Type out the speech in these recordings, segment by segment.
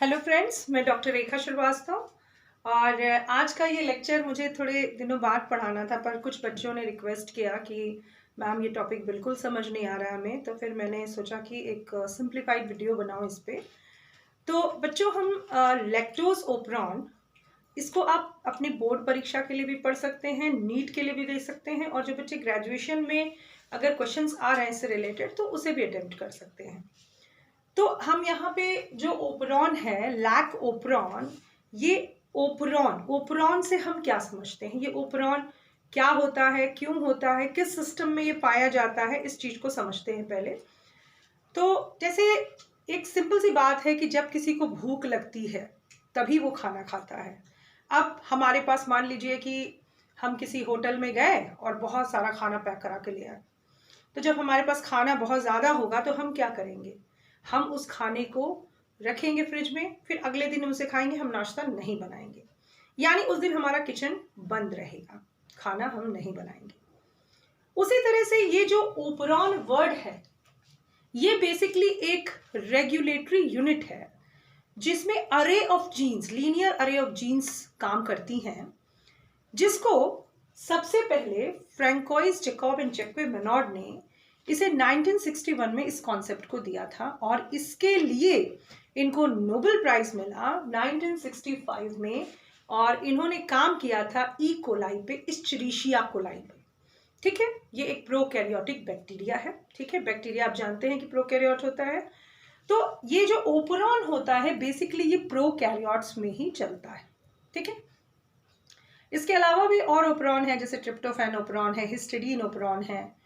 Hello friends, मैं doctor रेखा श्रीवास्तव और आज का ये लेक्चर मुझे थोड़े दिनों बाद पढ़ाना था, पर कुछ बच्चों ने रिक्वेस्ट किया कि मैम ये टॉपिक बिल्कुल समझ नहीं आ रहा है हमें, तो फिर मैंने सोचा कि एक सिंप्लीफाइड वीडियो बनाऊं इस पे। तो बच्चों, हम लैक्टोज ओपरॉन, इसको आप अपनी बोर्ड परीक्षा के लिए भी पढ़ सकते हैं, नीट के लिए भी दे सकते हैं, और जो बच्चे ग्रेजुएशन में अगर क्वेश्चंस आ रहे हैं इससे रिलेटेड तो उसे भी अटेम्प्ट कर सकते हैं। तो हम यहाँ पे जो ओपरॉन है, लैक ओपरॉन, ये ओपरॉन ओपरॉन से हम क्या समझते हैं, ये ओपरॉन क्या होता है, क्यों होता है, किस सिस्टम में ये पाया जाता है, इस चीज को समझते हैं पहले। तो जैसे एक सिंपल सी बात है कि जब किसी को भूख लगती है तभी वो खाना खाता है। अब हमारे पास मान लीजिए कि हम किसी होटल में गए और बहुत सारा खाना पैक करा के ले आए, तो जब हमारे पास खाना बहुत ज़्यादा होगा तो हम क्या करेंगे, हम उस खाने को रखेंगे फ्रिज में, फिर अगले दिन उसे खाएंगे, हम नाश्ता नहीं बनाएंगे। यानी उस दिन हमारा किचन बंद रहेगा, खाना हम नहीं बनाएंगे। उसी तरह से ये जो ओपरॉन वर्ड है, ये बेसिकली एक रेगुलेटरी यूनिट है जिसमें array of genes, linear array of genes काम करती हैं, जिसको सबसे पहले Francois, Jacob and Jacques Monod ने इसे 1961 में इस कॉन्सेप्ट को दिया था, और इसके लिए इनको नोबेल प्राइज मिला 1965 में, और इन्होंने काम किया था ई कोलाई पे, इस्चरीशिया कोलाई पे। ठीक है, ये एक प्रोकैरियोटिक बैक्टीरिया है। ठीक है, बैक्टीरिया आप जानते हैं कि प्रोकैरियोट होता है। तो ये जो ओपरॉन होता है बेसिकली ये प्रोकैरियोट्स में ही चलता है। ठीक है, इसके अलावा भी और ओपरॉन है, जैसे ट्रिप्टोफैन ओपरॉन है, हिस्टिडीन ओपरॉन है।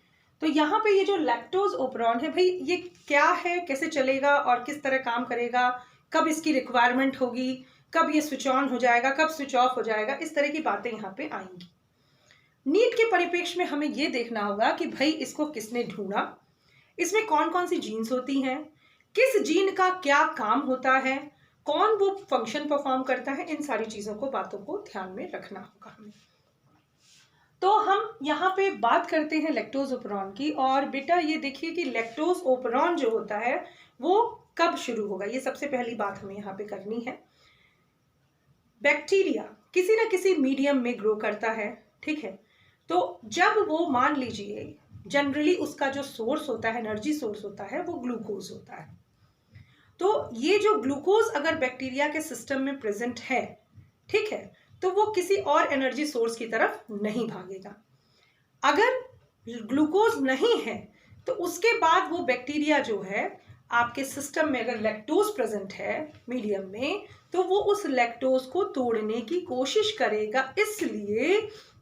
तो यहाँ पे ये जो लैक्टोज ओपरॉन है, भाई ये क्या है, कैसे चलेगा और किस तरह काम करेगा, कब इसकी रिक्वायरमेंट होगी, कब ये स्विच ऑन हो जाएगा, कब स्विच ऑफ हो जाएगा, इस तरह की बातें यहाँ पे आएंगी। नीट के परिप्रेक्ष्य में हमें ये देखना होगा कि भाई इसको किसने ढूंढा, इसमें कौन कौन सी जीन्स होती हैं, किस जीन का क्या काम होता है, कौन वो फंक्शन परफॉर्म करता है, इन सारी चीजों को, बातों को ध्यान में रखना होगा हमें। तो हम यहाँ पे बात करते हैं लैक्टोज ओपरॉन की। और बेटा ये देखिए कि लैक्टोज ओपरॉन जो होता है वो कब शुरू होगा, ये सबसे पहली बात हमें यहाँ पे करनी है। बैक्टीरिया किसी ना किसी मीडियम में ग्रो करता है। ठीक है, तो जब वो, मान लीजिए जनरली उसका जो सोर्स होता है, एनर्जी सोर्स होता है, वो ग्लूकोज होता है। तो ये जो ग्लूकोज अगर बैक्टीरिया के सिस्टम में प्रेजेंट है, ठीक है, तो वो किसी और एनर्जी सोर्स की तरफ नहीं भागेगा। अगर ग्लूकोज नहीं है तो उसके बाद वो बैक्टीरिया जो है आपके सिस्टम में, अगर लैक्टोज प्रेजेंट है मीडियम में, तो वो उस लैक्टोज को तोड़ने की कोशिश करेगा, इसलिए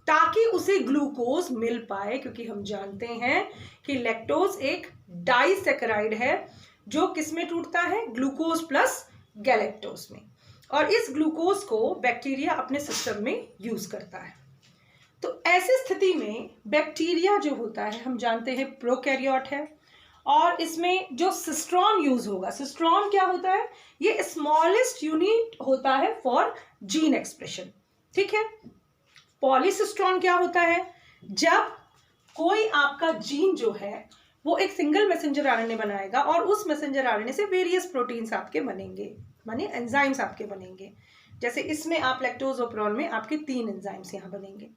ताकि उसे ग्लूकोज मिल पाए, क्योंकि हम जानते हैं कि लैक्टोज एक डाइसैकेराइड है जो किसमें टूटता है, ग्लूकोज प्लस गैलेक्टोज में, और इस ग्लूकोज को बैक्टीरिया अपने सिस्टम में यूज करता है। तो ऐसी स्थिति में बैक्टीरिया जो होता है, हम जानते हैं प्रोकैरियोट है, और इसमें जो सिस्ट्रॉन यूज होगा, सिस्ट्रॉन क्या होता है, ये स्मॉलेस्ट यूनिट होता है फॉर जीन एक्सप्रेशन। ठीक है, पॉलीसिस्ट्रॉन क्या होता है, जब कोई आपका जीन जो है वो एक सिंगल मैसेंजर आरएनए बनाएगा और उस मैसेंजर आरएनए से वेरियस प्रोटीन्स आपके बनेंगे, माने एंजाइम्स आपके बनेंगे। जैसे इसमें आप लैक्टोज ओपरॉन में आपके 3 एंजाइम्स यहाँ बनेंगे।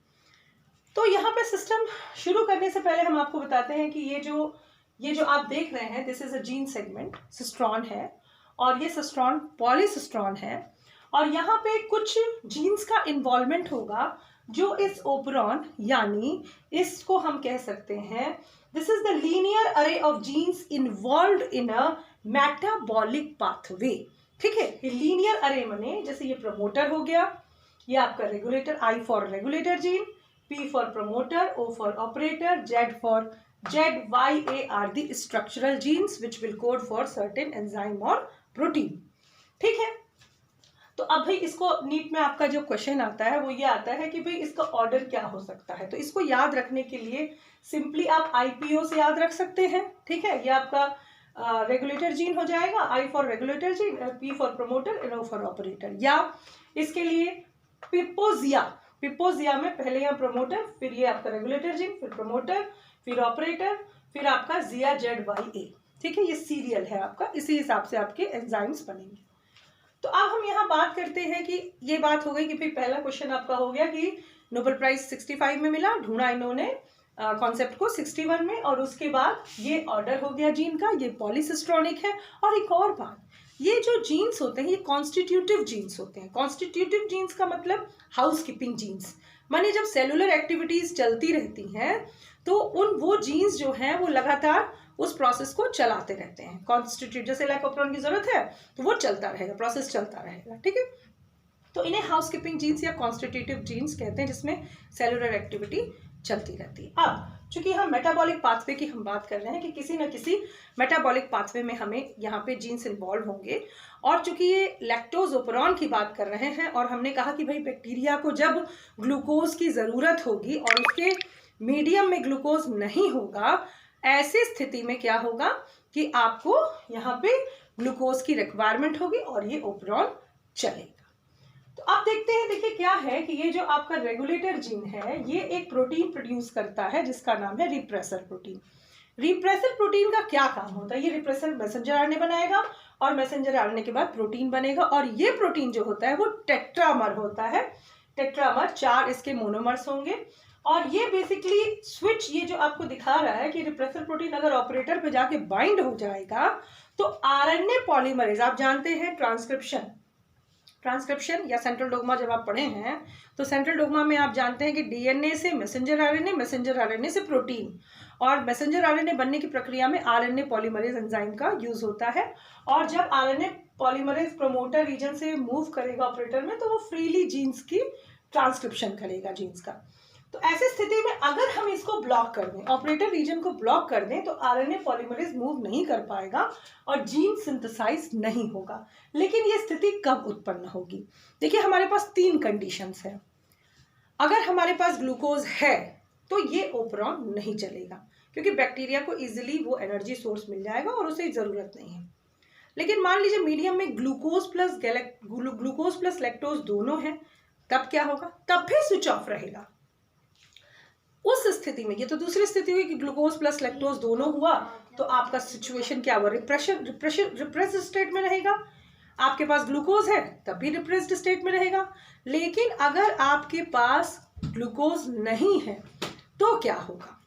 तो यहाँ पे सिस्टम शुरू करने से पहले हम आपको बताते हैं कि ये जो आप देख रहे हैं, this is a gene segment, cistron है, और ये सिस्ट्रॉन पॉलीसिस्ट्रॉन है, और यहाँ पे कुछ जीन्स का इन्वॉल्वमेंट होगा जो इस ओपरॉन, यानी इसको हम कह सकते हैं this is the linear array of genes involved in a metabolic pathway. ठीक है, ये लीनियर अरे माने जैसे ये प्रमोटर हो गया, ये आपका regulator, I for regulator gene, P for promoter, O for operator, ZY, A are the structural genes which will code for certain enzyme or protein. ठीक है, तो अब भाई इसको नीट में आपका जो क्वेश्चन आता है वो ये आता है कि भाई इसका ऑर्डर क्या हो सकता है। तो इसको याद रखने के लिए सिंपली आप IPO से याद रख सकते हैं। ठीक है, ये आपका रेगुलेटर जीन हो जाएगा, I for regulator gene, P for promoter and O for operator. या इसके लिए पिपोजिया में पहले यहाँ प्रमोटर, फिर ये आपका रेगुलेटर जीन, फिर प्रमोटर, फिर ऑपरेटर, फिर आपका ZYA। ठीक है, ये सीरियल है आपका, इसी हिसाब से आपके एंजाइम्स बनेंगे। तो अब हम यहाँ बात करते हैं कि ये बात हो गई कि फिर पहला क्वेश्चन आपका हो गया कि नोबेल प्राइज 65 में मिला, ढूंढा इन्होंने कॉन्सेप्ट को 61 में, और उसके बाद ये ऑर्डर हो गया जीन का, ये पॉलीसिस्ट्रॉनिक है। और एक और बात, ये जो जीन्स होते हैं ये कॉन्स्टिट्यूटिव जीन्स होते हैं। कॉन्स्टिट्यूटिव जीन्स का मतलब हाउस कीपिंग जीन्स, माने जब सेलुलर एक्टिविटीज चलती रहती हैं तो वो जीन्स जो हैं वो लगातार उस प्रोसेस को चलाते रहते हैं। कॉन्स्टिट्यूट, जैसे लाइकोप्रोन की जरूरत है तो वो चलता रहेगा, प्रोसेस चलता रहेगा, ठीक है। तो इन्हें हाउस कीपिंग जीन्स या कॉन्स्टिट्यूटिव जीन्स कहते हैं, जिसमें सेलुलर एक्टिविटी चलती रहती है। अब चूंकि हम मेटाबॉलिक पाथवे की हम बात कर रहे हैं कि किसी न किसी मेटाबॉलिक पाथवे में हमें यहाँ पे जीन्स इन्वॉल्व होंगे, और चूंकि ये लैक्टोज ओपरॉन की बात कर रहे हैं, और हमने कहा कि भाई बैक्टीरिया को जब ग्लूकोज की ज़रूरत होगी और उसके मीडियम में ग्लूकोज नहीं होगा, ऐसी स्थिति में क्या होगा कि आपको यहाँ पे ग्लूकोज की रिक्वायरमेंट होगी और ये ओपरॉन चलेगा। तो आप देखते हैं, देखिए क्या है कि ये जो आपका रेगुलेटर जीन है ये एक प्रोटीन प्रोड्यूस करता है जिसका नाम है रिप्रेसर प्रोटीन। रिप्रेसर प्रोटीन का क्या काम होता है? ये रिप्रेसर मैसेंजर आरएनए बनाएगा और मैसेंजर आरएनए के बाद प्रोटीन बनेगा, और ये प्रोटीन जो होता है वो टेट्रामर होता है। टेट्रामर, 4 इसके मोनोमर्स होंगे, और ये बेसिकली स्विच, ये जो आपको दिखा रहा है कि रिप्रेसर प्रोटीन अगर ऑपरेटर पे जाके बाइंड हो जाएगा तो आरएनए पॉलीमरेज, आप जानते हैं ट्रांसक्रिप्शन या सेंट्रल डोग्मा जब आप पढ़े हैं तो सेंट्रल डोग्मा में आप जानते हैं कि डीएनए से मैसेंजर आरएनए, मैसेंजर आरएनए से प्रोटीन, और मैसेंजर आरएनए बनने की प्रक्रिया में आरएनए पॉलीमरेज एंजाइम का यूज होता है। और जब आरएनए पॉलीमरेज प्रोमोटर रीजन से मूव करेगा ऑपरेटर में तो वो फ्रीली जीन्स की ट्रांसक्रिप्शन करेगा जीन्स का। तो ऐसी स्थिति में अगर हम इसको ब्लॉक कर दें, ऑपरेटर रीजन को ब्लॉक कर दें, तो आरएनए पॉलीमरेज मूव नहीं कर पाएगा और जीन सिंथेसाइज नहीं होगा। लेकिन ये स्थिति कब उत्पन्न होगी? देखिए हमारे पास 3 कंडीशंस है। अगर हमारे पास ग्लूकोज है तो ये ओपरॉन नहीं चलेगा, क्योंकि बैक्टीरिया को इजिली वो एनर्जी सोर्स मिल जाएगा और उसे जरूरत नहीं है। लेकिन मान लीजिए मीडियम में ग्लूकोज प्लस लैक्टोज दोनों है, तब क्या होगा? तब भी स्विच ऑफ रहेगा। उस स्थिति में, ये तो दूसरी स्थिति हुई कि ग्लूकोज प्लस लैक्टोज दोनों हुआ, तो आपका सिचुएशन क्या हुआ? रिप्रेस्ड स्टेट में रहेगा। आपके पास ग्लूकोज है तब भी रिप्रेस्ड स्टेट में रहेगा। लेकिन अगर आपके पास ग्लूकोज नहीं है तो क्या होगा?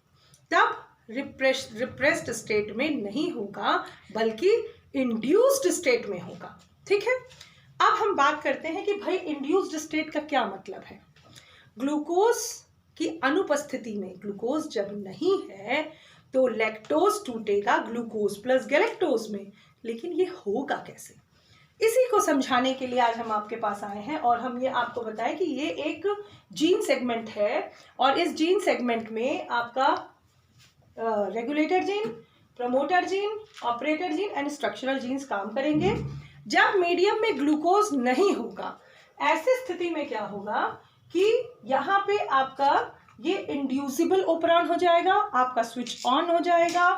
तब रिप्रेस्ड स्टेट में नहीं होगा बल्कि इंड्यूस्ड स्टेट में होगा, ठीक है। अब हम बात करते हैं कि भाई इंड्यूस्ड स्टेट का क्या मतलब है। ग्लूकोज की अनुपस्थिति में, ग्लूकोज जब नहीं है तो लैक्टोज टूटेगा ग्लूकोज प्लस गैलेक्टोज में, लेकिन ये होगा कैसे? इसी को समझाने के लिए आज हम आपके पास आए हैं और हम ये आपको बताएं कि ये एक जीन सेगमेंट है, और इस जीन सेगमेंट में आपका regulator gene, promoter gene, operator gene and structural genes काम करेंगे। जब मीडियम में ग्लूकोज नहीं होगा, ऐसी स्थिति में क्या होगा कि यहाँ पे आपका ये इंड्यूसिबल ओपरॉन हो जाएगा, आपका स्विच ऑन हो जाएगा,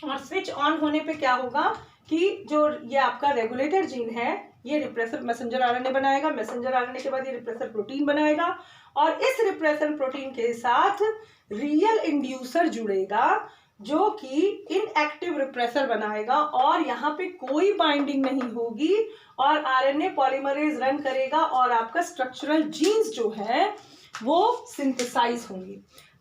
और स्विच ऑन होने पे क्या होगा कि जो ये आपका रेगुलेटर जीन है ये रिप्रेसर मैसेंजर आरएनए बनाएगा, मैसेंजर आरएनए के बाद ये रिप्रेसर प्रोटीन बनाएगा, और इस रिप्रेसर प्रोटीन के साथ रियल इंड्यूसर जुड़ेगा जो कि इनएक्टिव रिप्रेसर बनाएगा, और यहाँ पे कोई बाइंडिंग नहीं होगी और आरएनए पॉलीमरेज रन करेगा और आपका स्ट्रक्चरल जीन्स जो है वो सिंथेसाइज होंगी।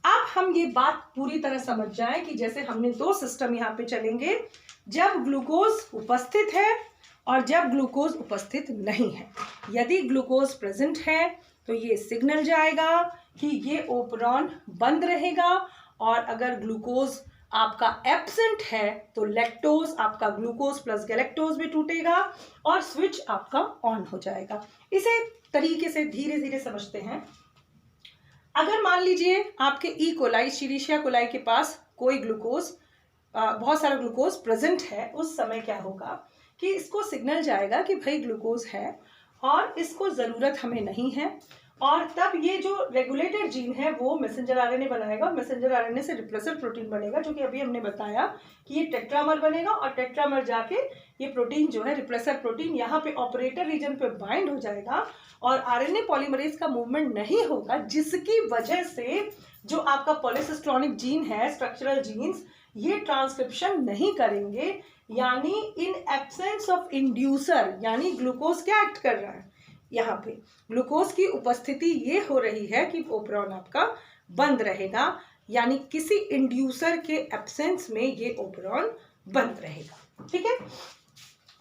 अब हम ये बात पूरी तरह समझ जाएं कि जैसे हमने 2 सिस्टम यहाँ पे चलेंगे, जब ग्लूकोज उपस्थित है और जब ग्लूकोज उपस्थित नहीं है। यदि ग्लूकोज प्रेजेंट है तो ये सिग्नल जाएगा कि ये ओपरॉन बंद रहेगा, और अगर ग्लूकोज आपका एब्सेंट है तो लैक्टोज आपका ग्लूकोज प्लस गैलेक्टोज भी टूटेगा और स्विच आपका ऑन हो जाएगा। इसे तरीके से धीरे धीरे समझते हैं। अगर मान लीजिए आपके ई कोलाई, शीरीशिया कोलाई के पास कोई ग्लूकोज, बहुत सारा ग्लूकोज प्रेजेंट है, उस समय क्या होगा कि इसको सिग्नल जाएगा कि भाई ग्लूकोज है और इसको ज़रूरत हमें नहीं है, और तब ये जो रेगुलेटर जीन है वो मैसेंजर आरएनए बनाएगा, मैसेंजर आरएनए से रिप्रेसर प्रोटीन बनेगा, जो कि अभी हमने बताया कि ये टेट्रामर बनेगा, और टेट्रामर जाके ये प्रोटीन जो है रिप्रेसर प्रोटीन यहाँ पे ऑपरेटर रीजन पे बाइंड हो जाएगा और आरएनए पॉलीमरेज का मूवमेंट नहीं होगा, जिसकी वजह से जो आपका पॉलीसिस्ट्रॉनिक जीन है, स्ट्रक्चरल जीन्स, ये ट्रांसक्रिप्शन नहीं करेंगे, यानी इन एब्सेंस ऑफ इंड्यूसर, यानी ग्लूकोज क्या एक्ट कर रहा है यहाँ पे, ग्लूकोज की उपस्थिति ये हो रही है कि ओपेरॉन आपका बंद रहेगा, यानी किसी इंड्यूसर के एब्सेंस में ये ओपेरॉन बंद रहेगा। ठीक है।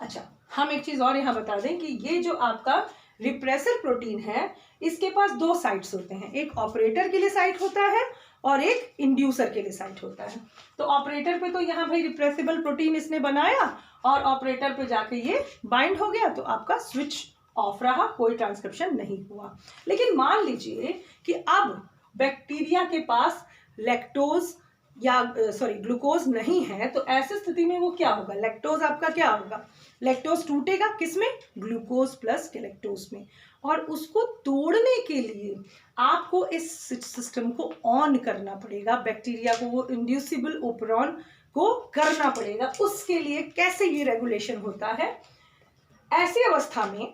अच्छा, हम एक चीज और यहाँ बता दें कि ये जो आपका रिप्रेसर प्रोटीन है इसके पास दो साइट्स होते हैं, एक ऑपरेटर के लिए साइट होता है और एक इंड्यूसर के लिए साइट होता है। तो ऑपरेटर पे तो यहाँ भाई रिप्रेसिबल प्रोटीन इसने बनाया और ऑपरेटर पे जाके ये बाइंड हो गया, तो आपका स्विच ऑफ रहा, कोई ट्रांसक्रिप्शन नहीं हुआ। लेकिन मान लीजिए कि अब बैक्टीरिया के पास लैक्टोज या ग्लूकोज नहीं है, तो ऐसी स्थिति में वो क्या होगा, लैक्टोज आपका क्या होगा, लैक्टोज टूटेगा किसमें, ग्लूकोज प्लस गैलेक्टोज में, और उसको तोड़ने के लिए आपको इस सिस्टम को ऑन करना पड़ेगा, बैक्टीरिया को वो इंड्यूसिबल ओपेरॉन को करना पड़ेगा। उसके लिए कैसे ये रेगुलेशन होता है, ऐसी अवस्था में